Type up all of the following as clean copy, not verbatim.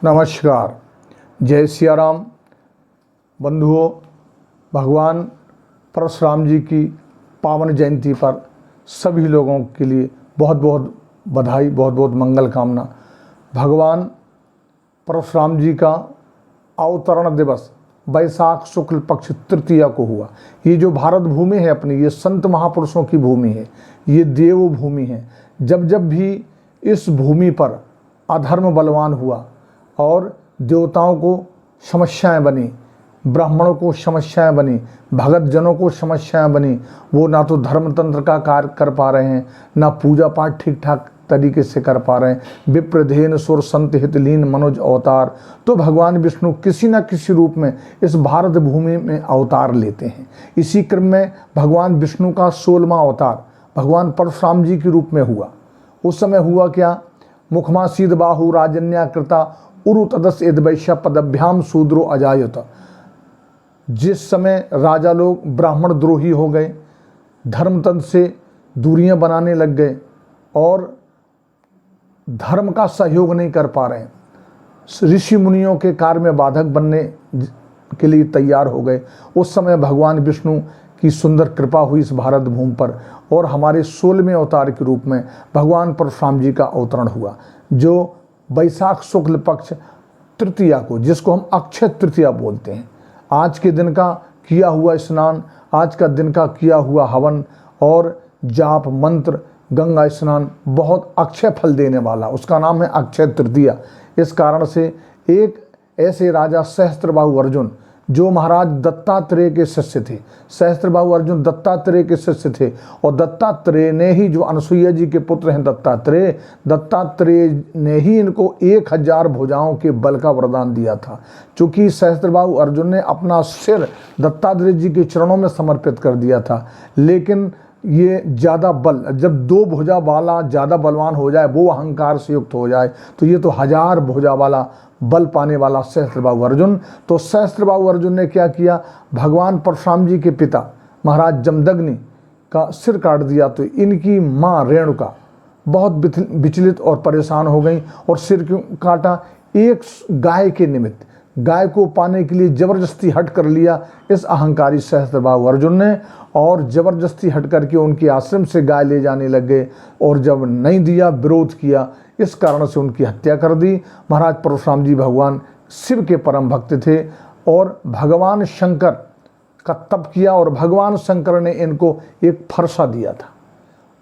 नमस्कार। जय सिया राम। बंधुओं, भगवान परशुराम जी की पावन जयंती पर सभी लोगों के लिए बहुत बहुत बधाई, बहुत बहुत मंगल कामना। भगवान परशुराम जी का अवतरण दिवस वैशाख शुक्ल पक्ष तृतीया को हुआ। ये जो भारत भूमि है अपनी, ये संत महापुरुषों की भूमि है, ये देव भूमि है। जब जब भी इस भूमि पर अधर्म बलवान हुआ और देवताओं को समस्याएं बनी, ब्राह्मणों को समस्याएं बनी, भगत जनों को समस्याएं बनी, वो ना तो धर्मतंत्र का कार्य कर पा रहे हैं, ना पूजा पाठ ठीक ठाक तरीके से कर पा रहे हैं। विप्रधेन सुर संत हितलीन मनोज अवतार, तो भगवान विष्णु किसी न किसी रूप में इस भारत भूमि में अवतार लेते हैं। इसी क्रम में भगवान विष्णु का 16वां अवतार भगवान परशुराम जी के रूप में हुआ। उस समय हुआ क्या? मुखमा सीध बाहु राजन्या कृता उरु तदस यद्वैश्य पदभ्याम शूद्रो अजायत। जिस समय राजा लोग ब्राह्मण द्रोही हो गए, धर्मतंत्र से दूरियां बनाने लग गए और धर्म का सहयोग नहीं कर पा रहे, ऋषि मुनियों के कार्य में बाधक बनने के लिए तैयार हो गए, उस समय भगवान विष्णु की सुंदर कृपा हुई इस भारत भूमि पर और हमारे 16वें अवतार के रूप में भगवान परशुराम जी का अवतरण हुआ, जो वैशाख शुक्ल पक्ष तृतीया को, जिसको हम अक्षय तृतीया बोलते हैं। आज के दिन का किया हुआ स्नान, आज का दिन का किया हुआ हवन और जाप मंत्र, गंगा स्नान बहुत अक्षय फल देने वाला, उसका नाम है अक्षय तृतीया। इस कारण से एक ऐसे राजा सहस्त्रबाहु अर्जुन, जो महाराज दत्तात्रेय के शिष्य थे, सहस्त्रबाहु अर्जुन दत्तात्रेय के शिष्य थे और दत्तात्रेय ने ही, जो अनुसुईया जी के पुत्र हैं दत्तात्रेय ने ही इनको 1000 भुजाओं के बल का वरदान दिया था। चूँकि सहस्त्रबाहु अर्जुन ने अपना सिर दत्तात्रेय जी के चरणों में समर्पित कर दिया था, लेकिन ये ज़्यादा बल, जब 2 भुजा वाला ज़्यादा बलवान हो जाए, वो अहंकार से युक्त हो जाए, तो ये तो 1000 भुजा वाला बल पाने वाला सहस्त्रबाहु अर्जुन। तो सहस्त्रबाहु अर्जुन ने क्या किया? भगवान परशुराम जी के पिता महाराज जमदग्नि का सिर काट दिया। तो इनकी माँ रेणुका बहुत विचलित और परेशान हो गई और सिर क्यों काटा? एक गाय के निमित्त, गाय को पाने के लिए जबरदस्ती हट कर लिया इस अहंकारी सहस्त्रबाहु अर्जुन ने, और जबरदस्ती हट करके उनके आश्रम से गाय ले जाने लग गए और जब नहीं दिया, विरोध किया, इस कारण से उनकी हत्या कर दी। महाराज परशुराम जी भगवान शिव के परम भक्त थे और भगवान शंकर का तप किया और भगवान शंकर ने इनको एक फरसा दिया था।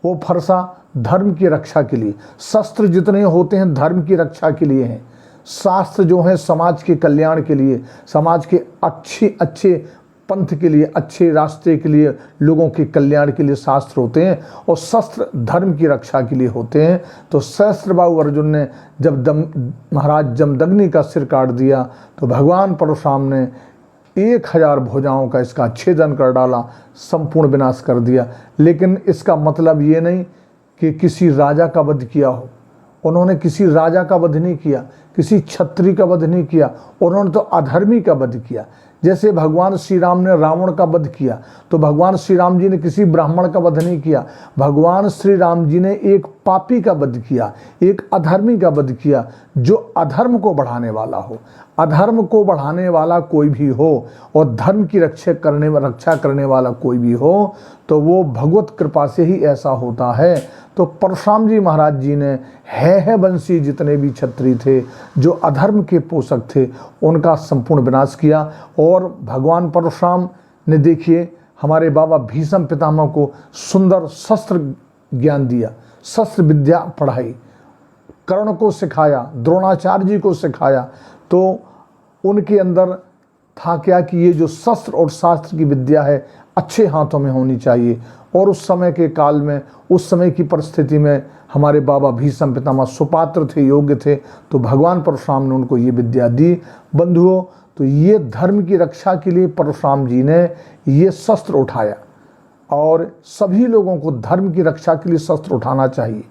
वो फरसा धर्म की रक्षा के लिए, शस्त्र जितने होते हैं धर्म की रक्षा के लिए हैं, शास्त्र जो है समाज के कल्याण के लिए, समाज के अच्छे पंथ के लिए, अच्छे रास्ते के लिए, लोगों के कल्याण के लिए शास्त्र होते हैं और शस्त्र धर्म की रक्षा के लिए होते हैं। तो सहस्त्रबाहु अर्जुन ने जब महाराज जमदग्नि का सिर काट दिया तो भगवान परशुराम ने 1000 भुजाओं का इसका छेदन कर डाला, संपूर्ण विनाश कर दिया। लेकिन इसका मतलब ये नहीं कि किसी राजा का वध किया हो, उन्होंने किसी राजा का वध नहीं किया, किसी क्षत्रिय का वध नहीं किया, उन्होंने तो अधर्मी का वध किया। जैसे भगवान श्री राम ने रावण का वध किया, तो भगवान श्री राम जी ने किसी ब्राह्मण का वध नहीं किया, भगवान श्री राम जी ने एक पापी का वध किया, एक अधर्मी का वध किया। जो अधर्म को बढ़ाने वाला हो, अधर्म को बढ़ाने वाला कोई भी हो और धर्म की रक्षा करने वाला कोई भी हो, तो वो भगवत कृपा से ही ऐसा होता है। तो परशुराम जी महाराज जी ने है वंशी जितने भी क्षत्रिय थे, जो अधर्म के पोषक थे, उनका संपूर्ण विनाश किया। और भगवान परशुराम ने देखिए हमारे बाबा भीष्म पितामह को सुंदर शस्त्र ज्ञान दिया, शस्त्र विद्या पढ़ाई, कर्ण को सिखाया, द्रोणाचार्य जी को सिखाया। तो उनके अंदर था क्या कि ये जो शस्त्र और शास्त्र की विद्या है अच्छे हाथों में होनी चाहिए। और उस समय के काल में, उस समय की परिस्थिति में हमारे बाबा भीष्म पितामह सुपात्र थे, योग्य थे, तो भगवान परशुराम ने उनको ये विद्या दी। बंधुओं, तो ये धर्म की रक्षा के लिए परशुराम जी ने ये शस्त्र उठाया और सभी लोगों को धर्म की रक्षा के लिए शस्त्र उठाना चाहिए,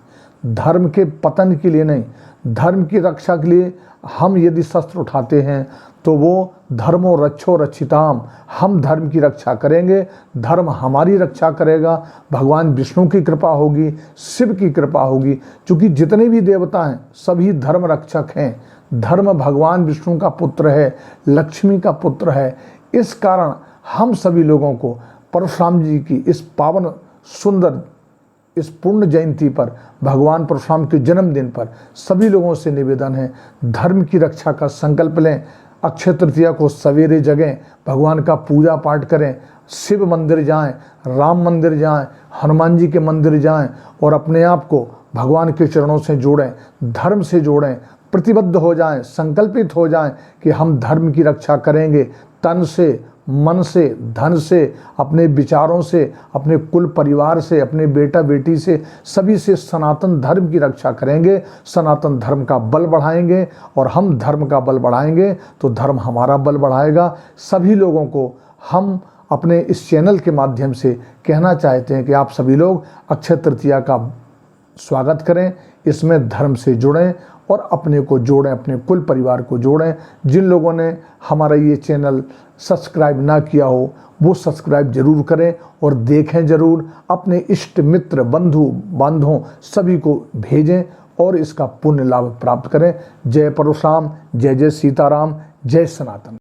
धर्म के पतन के लिए नहीं। धर्म की रक्षा के लिए हम यदि शस्त्र उठाते हैं तो वो धर्मो रक्षो रक्षिताम, हम धर्म की रक्षा करेंगे, धर्म हमारी रक्षा करेगा, भगवान विष्णु की कृपा होगी, शिव की कृपा होगी। क्योंकि जितने भी देवता हैं सभी धर्म रक्षक हैं, धर्म भगवान विष्णु का पुत्र है, लक्ष्मी का पुत्र है। इस कारण हम सभी लोगों को परशुराम जी की इस पावन सुंदर इस पूर्ण जयंती पर, भगवान परशुराम के जन्मदिन पर सभी लोगों से निवेदन है, धर्म की रक्षा का संकल्प लें। अक्षय तृतीया को सवेरे जगें, भगवान का पूजा पाठ करें, शिव मंदिर जाएं, राम मंदिर जाएं, हनुमान जी के मंदिर जाएं और अपने आप को भगवान के चरणों से जोड़ें, धर्म से जोड़ें, प्रतिबद्ध हो जाएं, संकल्पित हो जाएं कि हम धर्म की रक्षा करेंगे, तन से, मन से, धन से, अपने विचारों से, अपने कुल परिवार से, अपने बेटा बेटी से, सभी से सनातन धर्म की रक्षा करेंगे, सनातन धर्म का बल बढ़ाएंगे। और हम धर्म का बल बढ़ाएंगे तो धर्म हमारा बल बढ़ाएगा। सभी लोगों को हम अपने इस चैनल के माध्यम से कहना चाहते हैं कि आप सभी लोग अक्षय तृतीया का स्वागत करें, इसमें धर्म से जुड़ें और अपने को जोड़ें, अपने कुल परिवार को जोड़ें। जिन लोगों ने हमारा ये चैनल सब्सक्राइब ना किया हो वो सब्सक्राइब जरूर करें और देखें जरूर, अपने इष्ट मित्र बंधु बांधवों सभी को भेजें और इसका पुण्य लाभ प्राप्त करें। जय परशुराम, जय जय सीताराम, जय सनातन।